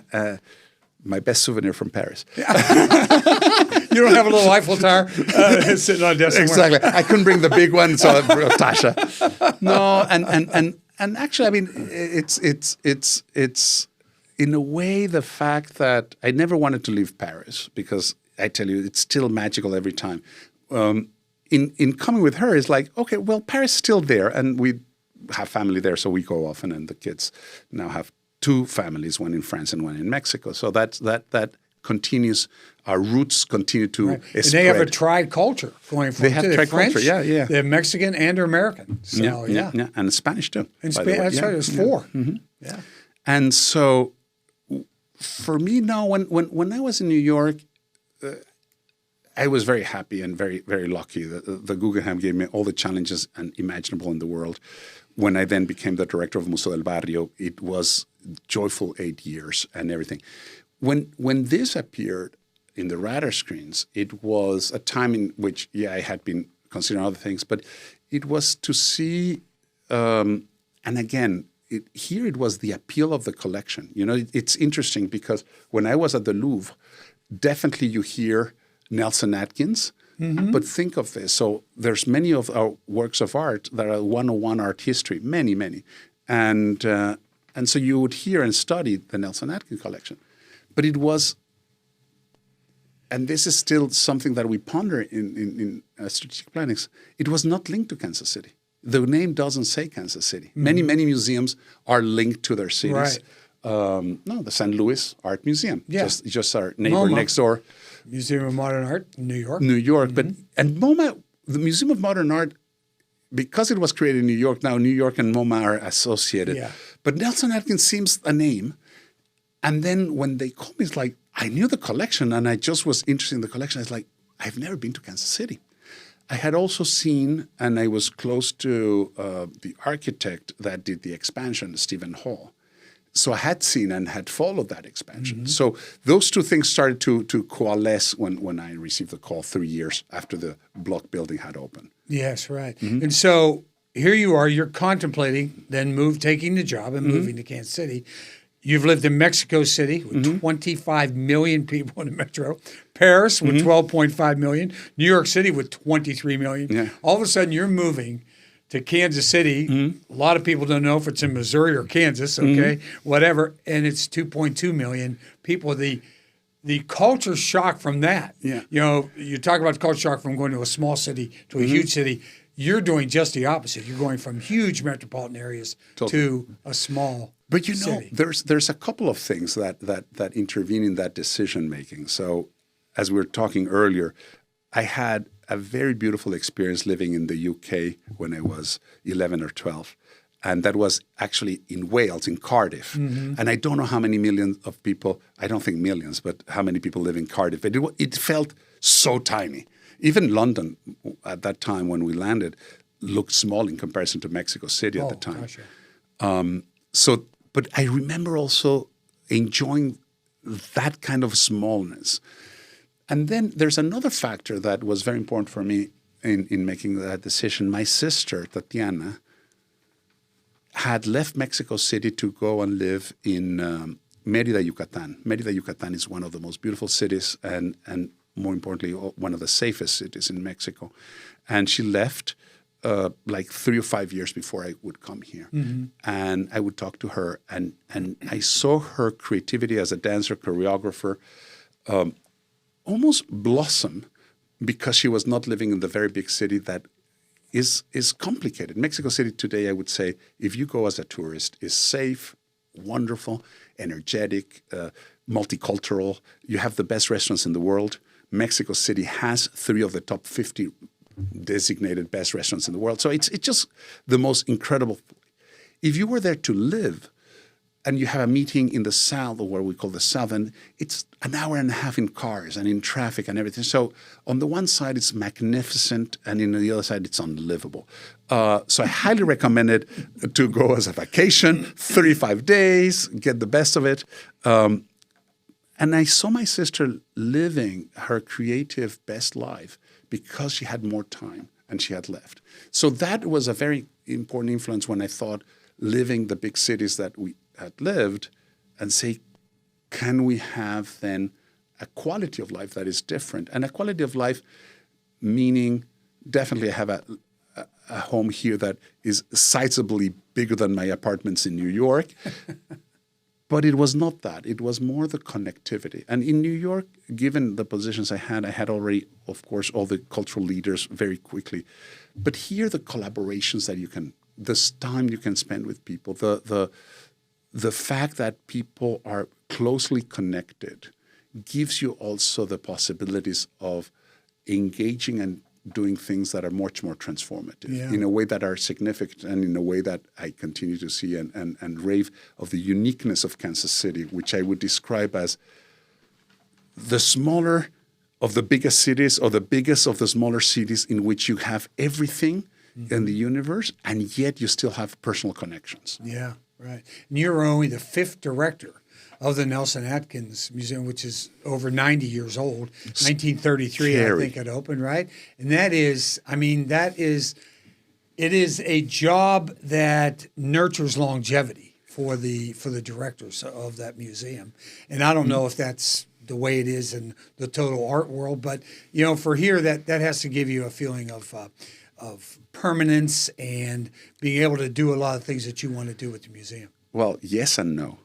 My best souvenir from Paris. You don't have a little Eiffel Tower sitting on a desk somewhere. Exactly. I couldn't bring the big one, so I brought Tasha. No, and actually, I mean, it's in a way the fact that I never wanted to leave Paris, because I tell you, it's still magical every time. In coming with her, is like, okay, well, Paris is still there, and we have family there, so we go often, and the kids now have two families, one in France and one in Mexico. So that continues. Our roots continue to right. spread. And they have a tri-culture going from they have tri-culture, French, yeah. They have Mexican and American. So yeah. And Spanish too. And that's right, there's four. Mm-hmm. Yeah. And so for me now, when I was in New York, I was very happy and very, very lucky. The Guggenheim gave me all the challenges imaginable in the world. When I then became the director of Museo del Barrio, it was joyful 8 years and everything. When this appeared in the radar screens, it was a time in which, I had been considering other things, but it was to see, and again, it was the appeal of the collection. You know, it's interesting because when I was at the Louvre, definitely you hear Nelson-Atkins, but think of this. So there's many of our works of art that are 101 art history, many. And so you would hear and study the Nelson-Atkins collection. But it was, and this is still something that we ponder in strategic planning, it was not linked to Kansas City. The name doesn't say Kansas City. Many museums are linked to their cities. Right. No, the St. Louis Art Museum, just our neighbor MoMA. next door. Museum of Modern Art, New York. And MoMA, the Museum of Modern Art, because it was created in New York, now New York and MoMA are associated. Yeah. But Nelson-Atkins seems a name. And then when they called me, it's like, I knew the collection and I just was interested in the collection. I was like, I've never been to Kansas City. I had also seen, and I was close to the architect that did the expansion, Stephen Hall. So I had seen and had followed that expansion. So those two things started to coalesce when I received the call 3 years after the block building had opened. Yes, right. And so here you are, you're contemplating then taking the job and moving to Kansas City. You've lived in Mexico City with 25 million people in the metro, Paris with 12.5 million, New York City with 23 million. Yeah. All of a sudden, you're moving to Kansas City. A lot of people don't know if it's in Missouri or Kansas, okay, whatever, and it's 2.2 million people. The culture shock from that. Yeah. You know, you talk about the culture shock from going to a small city to a huge city. You're doing just the opposite. You're going from huge metropolitan areas to a small But you know, city. there's a couple of things that intervene in that decision making. So, as we were talking earlier, I had a very beautiful experience living in the UK when I was 11 or 12. And that was actually in Wales, in Cardiff. And I don't know how many millions of people, I don't think millions, but how many people live in Cardiff. But it felt so tiny. Even London, at that time when we landed, looked small in comparison to Mexico City at the time. Gosh, yeah. But I remember also enjoying that kind of smallness. And then there's another factor that was very important for me in making that decision. My sister, Tatiana, had left Mexico City to go and live in Mérida, Yucatan. Mérida, Yucatan is one of the most beautiful cities and more importantly, one of the safest cities in Mexico. And she left like 3 or 5 years before I would come here. And I would talk to her, and I saw her creativity as a dancer, choreographer, almost blossom because she was not living in the very big city that is complicated. Mexico City today, I would say, if you go as a tourist, is safe, wonderful, energetic, multicultural. You have the best restaurants in the world. Mexico City has 3 of the top 50 designated best restaurants in the world. So it's just the most incredible. If you were there to live and you have a meeting in the south, or what we call the south, and it's an hour and a half in cars and in traffic and everything. So on the one side, it's magnificent, and on the other side, it's unlivable. So I highly recommend it to go as a vacation, 35 days, get the best of it. And I saw my sister living her creative best life because she had more time and she had left. So that was a very important influence when I thought living the big cities that we had lived and say, can we have then a quality of life that is different? And a quality of life meaning definitely I have a home here that is sizably bigger than my apartments in New York. But it was not that. It was more the connectivity. And in New York, given the positions I had already, of course, all the cultural leaders very quickly. But here, the collaborations that you can, this time you can spend with people, the fact that people are closely connected gives you also the possibilities of engaging and doing things that are much more transformative in a way that are significant and in a way that I continue to see and rave of the uniqueness of Kansas City, which I would describe as the smaller of the biggest cities or the biggest of the smaller cities in which you have everything in the universe and yet you still have personal connections. Yeah, right. And you're only the 5th director of the Nelson-Atkins Museum, which is over 90 years old, 1933, I think it opened, right? And that is, it is a job that nurtures longevity for the directors of that museum. And I don't know if that's the way it is in the total art world, but for here, that has to give you a feeling of permanence and being able to do a lot of things that you want to do with the museum. Well, yes and no.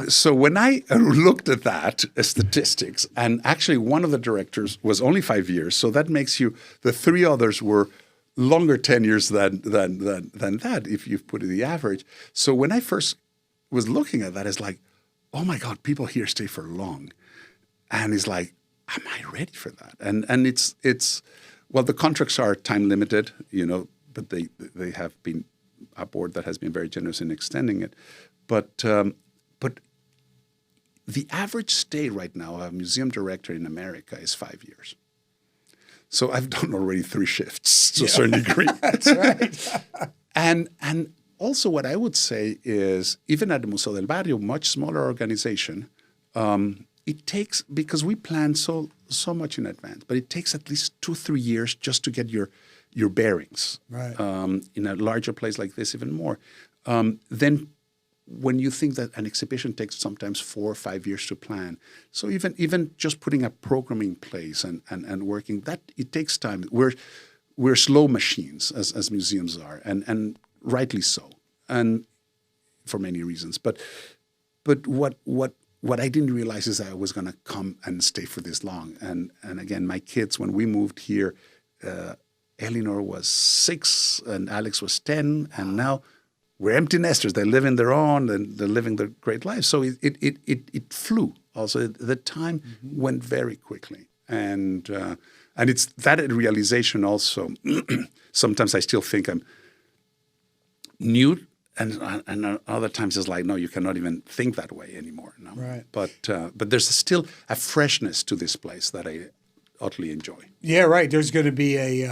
So when I looked at that statistics, and actually one of the directors was only 5 years, so that makes you, the 3 others were longer tenures than that, if you put it the average. So when I first was looking at that, it's like, oh my God, people here stay for long. And it's like, am I ready for that? And it's well, the contracts are time limited, but they have been a board that has been very generous in extending it. But the average stay right now of a museum director in America is 5 years. So I've done already 3 shifts to a certain degree. That's right. And also what I would say is, even at the Museo del Barrio, much smaller organization, it takes, because we plan so much in advance, but it takes at least 2-3 years just to get your bearings. Right. In a larger place like this, even more. Then when you think that an exhibition takes sometimes 4 or 5 years to plan, so even just putting a program in place and working, that it takes time. We're slow machines as museums are, and rightly so, and for many reasons. But what I didn't realize is that I was going to come and stay for this long. And again, my kids, when we moved here, Eleanor was 6 and Alex was 10, and now we're empty nesters. They live in their own, and they're living their great lives. So it flew. Also, the time went very quickly, and it's that realization also. Sometimes I still think I'm new, and other times it's like, no, you cannot even think that way anymore. No? Right. But there's still a freshness to this place that I utterly enjoy. Yeah, right. There's going to be a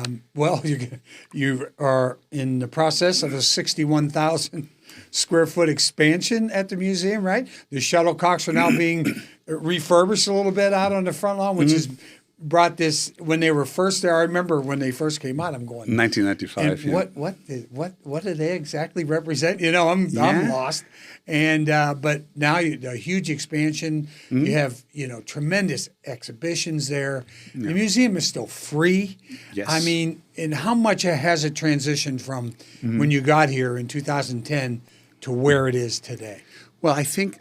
you are in the process of a 61,000 square foot expansion at the museum, right? The shuttlecocks are now being refurbished a little bit out on the front lawn, which has brought this. When they were first there, I remember when they first came out. I'm going 1995. And what do they exactly represent? I'm lost. And but now a huge expansion. You have tremendous exhibitions there. The museum is still free. Yes. I mean, and how much has it transitioned from when you got here in 2010 to where it is today? Well, I think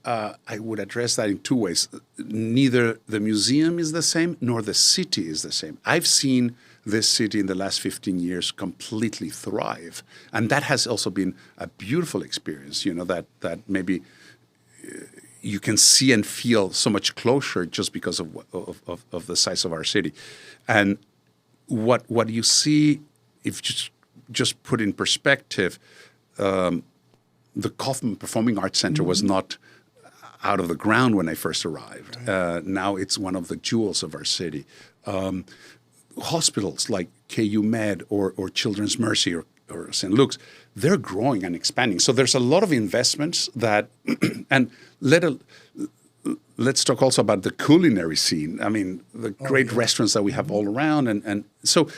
I would address that in 2 ways. Neither the museum is the same, nor the city is the same. I've seen this city in the last 15 years completely thrive. And that has also been a beautiful experience, that maybe you can see and feel so much closer just because of the size of our city. And what you see, if you just put in perspective, the Kaufman Performing Arts Center was not out of the ground when I first arrived. Right. Now it's one of the jewels of our city. Hospitals like KU Med or Children's Mercy or St. Luke's, they're growing and expanding. So there's a lot of investments that, and let's talk also about the culinary scene. I mean, the great restaurants that we have all around. And so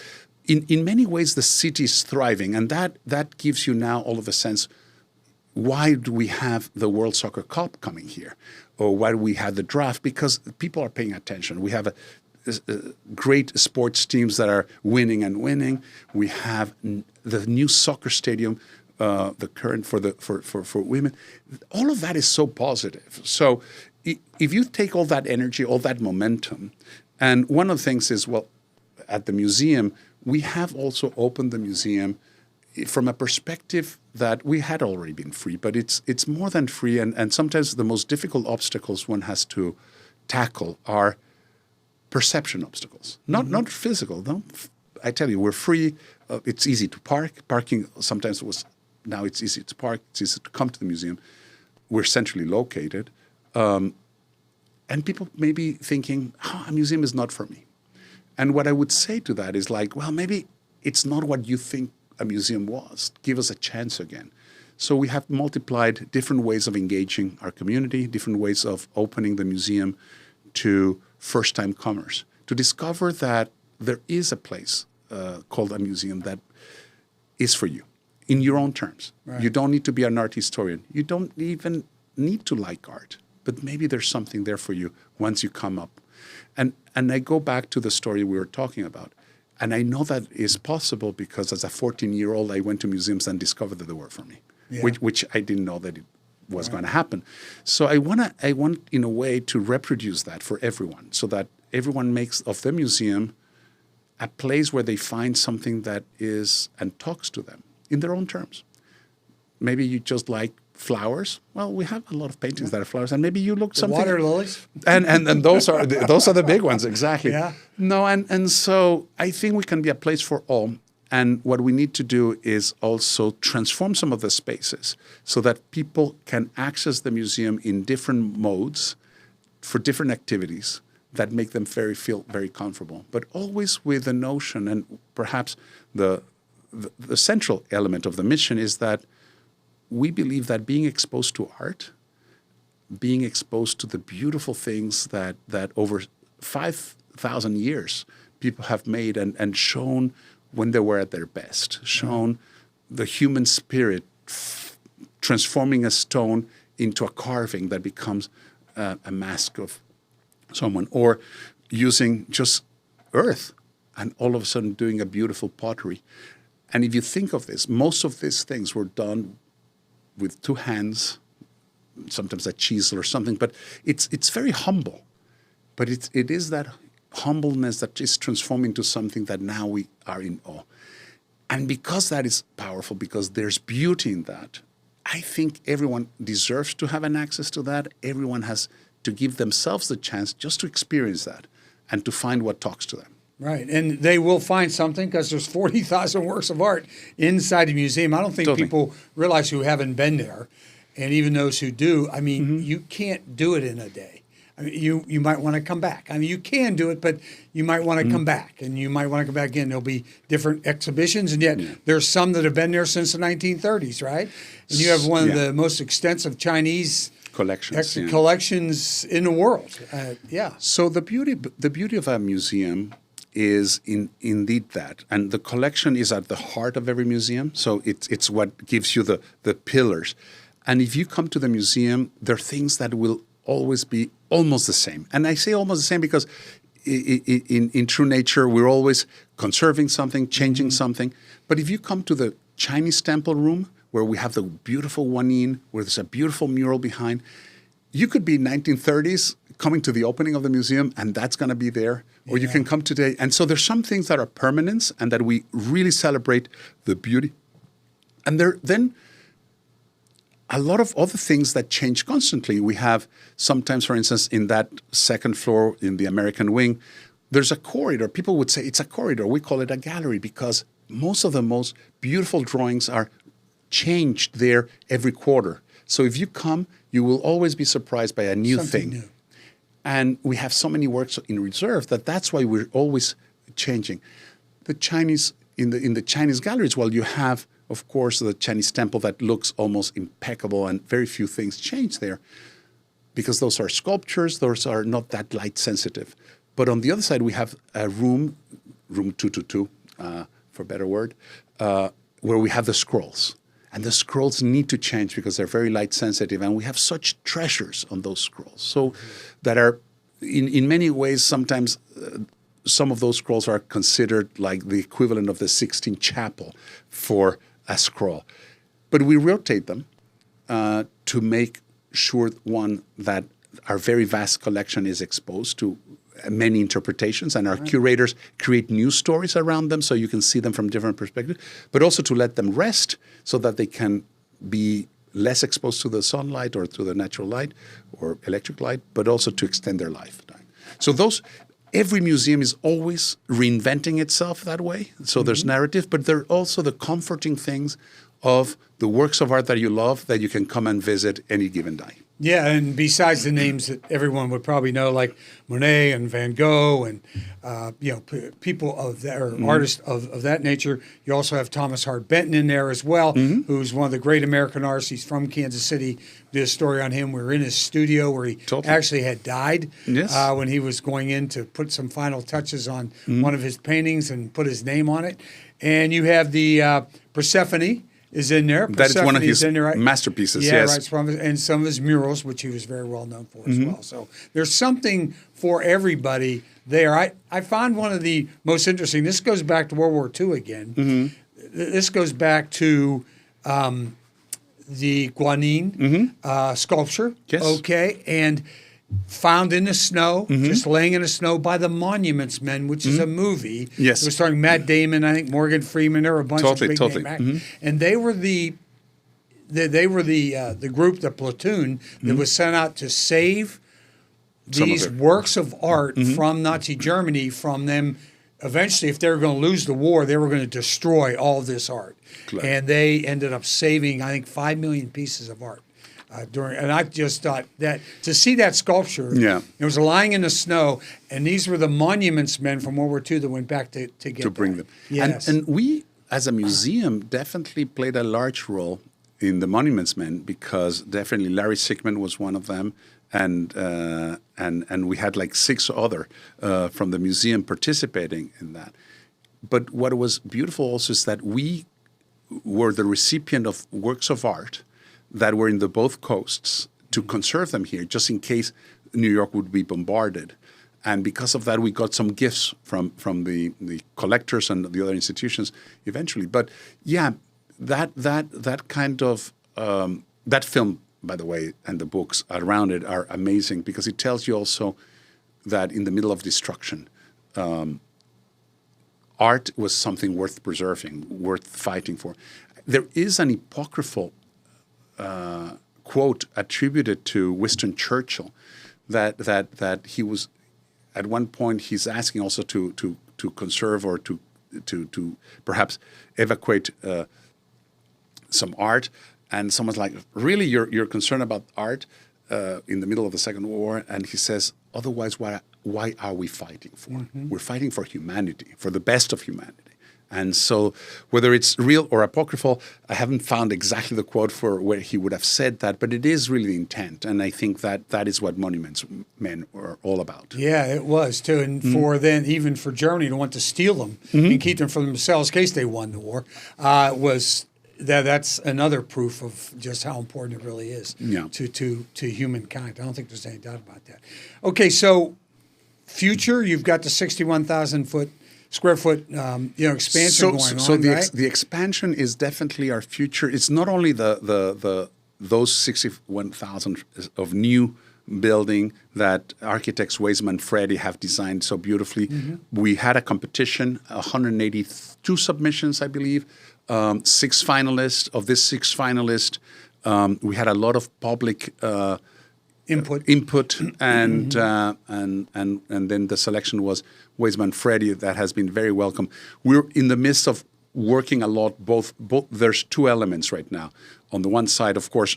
in many ways, the city is thriving. And that gives you now all of a sense, why do we have the World Soccer Cup coming here? Or why do we have the draft? Because people are paying attention. We have great sports teams that are winning and winning. We have the new soccer stadium, the current for women. All of that is so positive. So if you take all that energy, all that momentum, and one of the things is, well, at the museum, we have also opened the museum from a perspective that we had already been free, but it's more than free, and sometimes the most difficult obstacles one has to tackle are perception obstacles, not physical. No, I tell you, we're free. It's easy to park. Parking sometimes now it's easy to park. It's easy to come to the museum. We're centrally located, and people may be thinking, a museum is not for me. And what I would say to that is like, well, maybe it's not what you think a museum was. Give us a chance again. So we have multiplied different ways of engaging our community, different ways of opening the museum to first-time comers, to discover that there is a place called a museum that is for you, in your own terms. Right. You don't need to be an art historian. You don't even need to like art, but maybe there's something there for you once you come up. And I go back to the story we were talking about. And I know that is possible because as a 14-year-old, I went to museums and discovered that they were for me, which I didn't know that it was going to happen. So I want in a way to reproduce that for everyone, so that everyone makes of the museum a place where they find something that is and talks to them in their own terms. Maybe you just like flowers. Well, we have a lot of paintings that are flowers, and maybe you look something. Water lilies, and those are the big ones, exactly. Yeah. No, and so I think we can be a place for all. And what we need to do is also transform some of the spaces so that people can access the museum in different modes for different activities that make them feel very comfortable, but always with the notion, and perhaps the central element of the mission is that we believe that being exposed to art, being exposed to the beautiful things that over 5,000 years people have made and shown when they were at their best, shown the human spirit transforming a stone into a carving that becomes a mask of someone, or using just earth and all of a sudden doing a beautiful pottery. And if you think of this, most of these things were done with two hands, sometimes a chisel or something, but it's very humble. But it is that humbleness that is transforming into something that now we are in awe. And because that is powerful, because there's beauty in that, I think everyone deserves to have an access to that. Everyone has to give themselves the chance just to experience that and to find what talks to them. Right, and they will find something because there's 40,000 works of art inside the museum. I don't think people realize who haven't been there, and even those who do. I mean, you can't do it in a day. I mean, you might want to come back. I mean, you can do it, but you might want to come back, and you might want to come back again. There'll be different exhibitions, and yet there's some that have been there since the 1930s, right? And you have one of the most extensive Chinese collections in the world. So the beauty of a museum is indeed that, and the collection is at the heart of every museum. So it's what gives you the pillars. And if you come to the museum, there are things that will always be almost the same. And I say almost the same because in true nature, we're always conserving something, changing something. But if you come to the Chinese temple room, where we have the beautiful Guanyin, where there's a beautiful mural behind, you could be 1930s coming to the opening of the museum, and that's going to be there. Or you can come today. And so there's some things that are permanence and that we really celebrate the beauty. And then a lot of other things that change constantly. We have sometimes, for instance, in that second floor in the American wing, there's a corridor. People would say it's a corridor. We call it a gallery because most of the most beautiful drawings are changed there every quarter. So if you come, you will always be surprised by a new thing. New. And we have so many works in reserve that's why we're always changing. The Chinese, in the Chinese galleries, well, you have, of course, the Chinese temple that looks almost impeccable and very few things change there because those are sculptures, those are not that light sensitive. But on the other side, we have a room 222, for a better word, where we have the scrolls. And the scrolls need to change because they're very light sensitive. And we have such treasures on those scrolls. So that are, in many ways, sometimes some of those scrolls are considered like the equivalent of the Sistine Chapel for a scroll. But we rotate them to make sure, one, that our very vast collection is exposed to many interpretations, and our curators create new stories around them so you can see them from different perspectives, but also to let them rest so that they can be less exposed to the sunlight or to the natural light or electric light, but also to extend their lifetime. So every museum is always reinventing itself that way. So there's narrative, but there are also the comforting things of the works of art that you love that you can come and visit any given day. Yeah, and besides the names that everyone would probably know, like Monet and Van Gogh and people of that, or artists of that nature, you also have Thomas Hart Benton in there as well, who's one of the great American artists. He's from Kansas City. Did a story on him. We were in his studio where he actually had died when he was going in to put some final touches on one of his paintings and put his name on it. And you have the Persephone is in there. That is one of his masterpieces, yes. Right, and some of his murals, which he was very well known for as well. So there's something for everybody there. I found one of the most interesting, this goes back to World War II again. This goes back to the Guanyin sculpture. Yes. Okay, and found in the snow, just laying in the snow by the Monuments Men, which is a movie. Yes. It was starring Matt Damon, I think Morgan Freeman. There were a bunch of big name actors. And they were the group, the platoon, that was sent out to save these works of art from Nazi Germany, from them. Eventually, if they were going to lose the war, they were going to destroy all of this art. Clever. And they ended up saving, I think, 5 million pieces of art. And I just thought that to see that sculpture, it was lying in the snow, and these were the Monuments Men from World War II that went back to bring them. Yes. And we, as a museum, definitely played a large role in the Monuments Men because definitely Larry Sigmund was one of them, and we had like 6 other from the museum participating in that. But what was beautiful also is that we were the recipient of works of art that were in the both coasts to conserve them here, just in case New York would be bombarded. And because of that, we got some gifts from the collectors and the other institutions eventually. But yeah, that kind of that film, by the way, and the books around it are amazing because it tells you also that in the middle of destruction, art was something worth preserving, worth fighting for. There is an apocryphal quote attributed to Winston Churchill that he was, at one point, he's asking also to conserve or to perhaps evacuate some art, and someone's like, really, you're concerned about art in the middle of the Second World War? And he says, otherwise, why are we fighting for? Mm-hmm. We're fighting for humanity, for the best of humanity. And so whether it's real or apocryphal, I haven't found exactly the quote for where he would have said that, but it is really the intent. And I think that is what Monuments Men are all about. Yeah, it was too. And for then, even for Germany to want to steal them and keep them for themselves in case they won the war, that's another proof of just how important it really is to humankind. I don't think there's any doubt about that. Okay, so future, you've got the 61,000 square foot expansion going on. So right? the expansion is definitely our future. It's not only those 61,000 of new building that architects Weisman Freddy have designed so beautifully. Mm-hmm. We had a competition, 182 submissions, I believe. 6 finalists. Of this 6 finalists, we had a lot of public input, and then the selection was Weisman Freddy. That has been very welcome. We're in the midst of working a lot. Both there's 2 elements right now. On the one side, of course,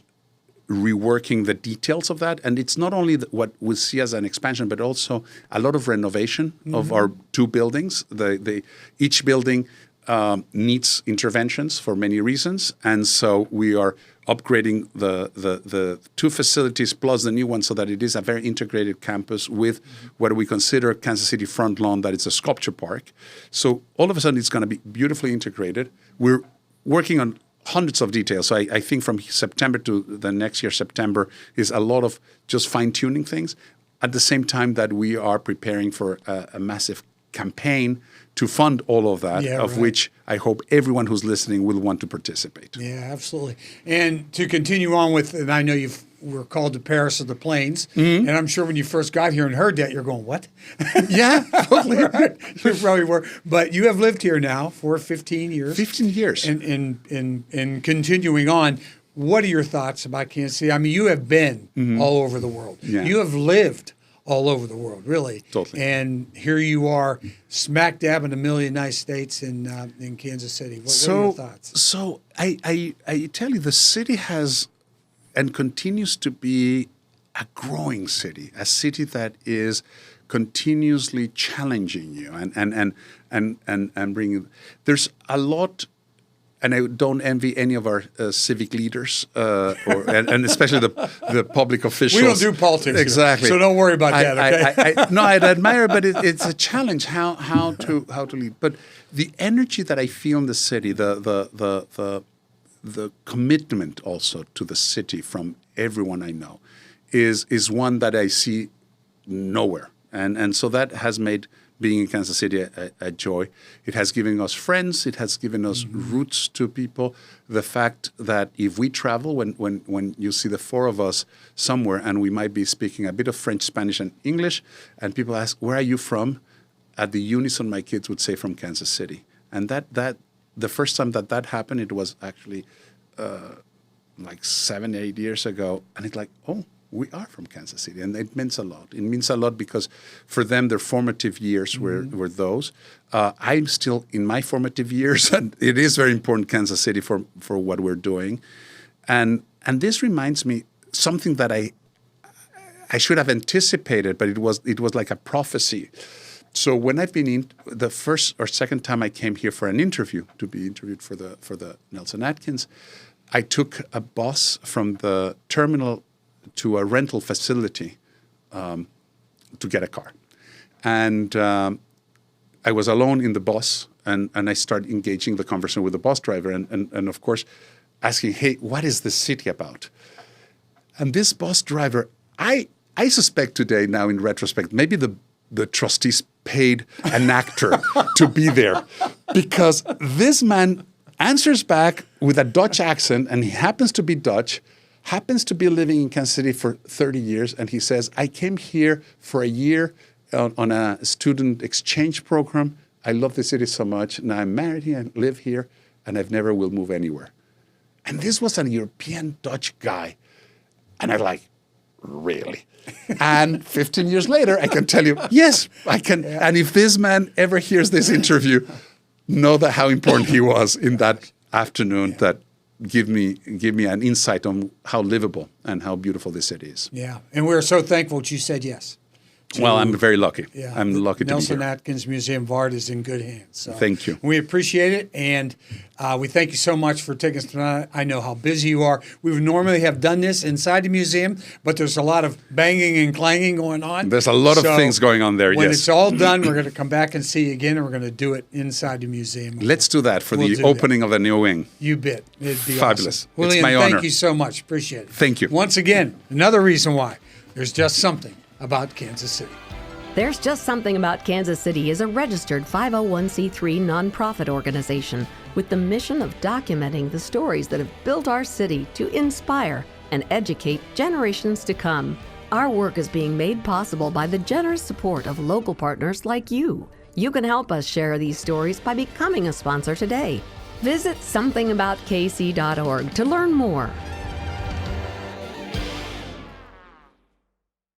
reworking the details of that, and it's not only what we see as an expansion, but also a lot of renovation of our 2 buildings. Each building needs interventions for many reasons, and so we are upgrading the 2 facilities plus the new one so that it is a very integrated campus with what we consider Kansas City Front Lawn, that it's a sculpture park. So all of a sudden it's going to be beautifully integrated. We're working on hundreds of details. So I think from September to the next year, September, is a lot of just fine-tuning things. At the same time that we are preparing for a massive campaign to fund all of that, which I hope everyone who's listening will want to participate. Yeah, absolutely. And to continue on with, and I know we're called the Paris of the Plains, and I'm sure when you first got here and heard that, you're going, what? Yeah, totally. Right. You probably were. But you have lived here now for 15 years. 15 years. And continuing on, what are your thoughts about Kansas City? I mean, you have been all over the world. Yeah. You have lived all over the world, really. Totally. And here you are, smack dab in a million nice states in Kansas City. What are your thoughts? So I tell you, the city has and continues to be a growing city, a city that is continuously challenging you and bringing. There's a lot. And I don't envy any of our civic leaders, and especially the public officials. We don't do politics exactly, here, so don't worry about that. Okay? I'd admire, but it's a challenge how to lead. But the energy that I feel in the city, the commitment also to the city from everyone I know, is one that I see nowhere, and so that has made being in Kansas City a joy. It has given us friends. It has given us roots to people. The fact that if we travel, when you see the 4 of us somewhere, and we might be speaking a bit of French, Spanish, and English, and people ask, where are you from? At the unison, my kids would say from Kansas City. And that the first time that happened, it was actually like 7, 8 years ago. And it's like, oh, we are from Kansas City, and it means a lot. It means a lot because for them, their formative years were those. I'm still in my formative years, and it is very important, Kansas City, for what we're doing. And this reminds me something that I should have anticipated, but it was like a prophecy. So when I've been in the first or second time I came here for an interview, to be interviewed for the Nelson-Atkins, I took a bus from the terminal to a rental facility to get a car. And I was alone in the bus, and I started engaging the conversation with the bus driver. And of course, asking, hey, what is the city about? And this bus driver, I suspect today, now in retrospect, maybe the trustees paid an actor to be there, because this man answers back with a Dutch accent, and he happens to be Dutch, happens to be living in Kansas City for 30 years, and he says, I came here for a year on a student exchange program. I love the city so much. Now I'm married here and live here, and I've never will move anywhere. And this was a European Dutch guy. And I'm like, really? And 15 years later, I can tell you, yes, I can. Yeah. And if this man ever hears this interview, know that how important he was in that afternoon, that give me an insight on how livable and how beautiful this city is. Yeah, and we're so thankful that you said yes. Well, I'm very lucky. Yeah, I'm lucky to be here. Nelson-Atkins Museum of Art is in good hands. So thank you. We appreciate it, and we thank you so much for taking us tonight. I know how busy you are. We would normally have done this inside the museum, but there's a lot of banging and clanging going on. There's a lot of things going on there, when yes. it's all done, we're going to come back and see you again, and we're going to do it inside the museum. Let's do that for the opening of the new wing. You bet. It'd be fabulous. Awesome. Julian, it's my honor. Thank you so much. Appreciate it. Thank you. Once again, another reason why there's just something about Kansas City. There's Just Something About Kansas City is a registered 501c3 nonprofit organization with the mission of documenting the stories that have built our city to inspire and educate generations to come. Our work is being made possible by the generous support of local partners like you. You can help us share these stories by becoming a sponsor today. Visit somethingaboutKC.org to learn more.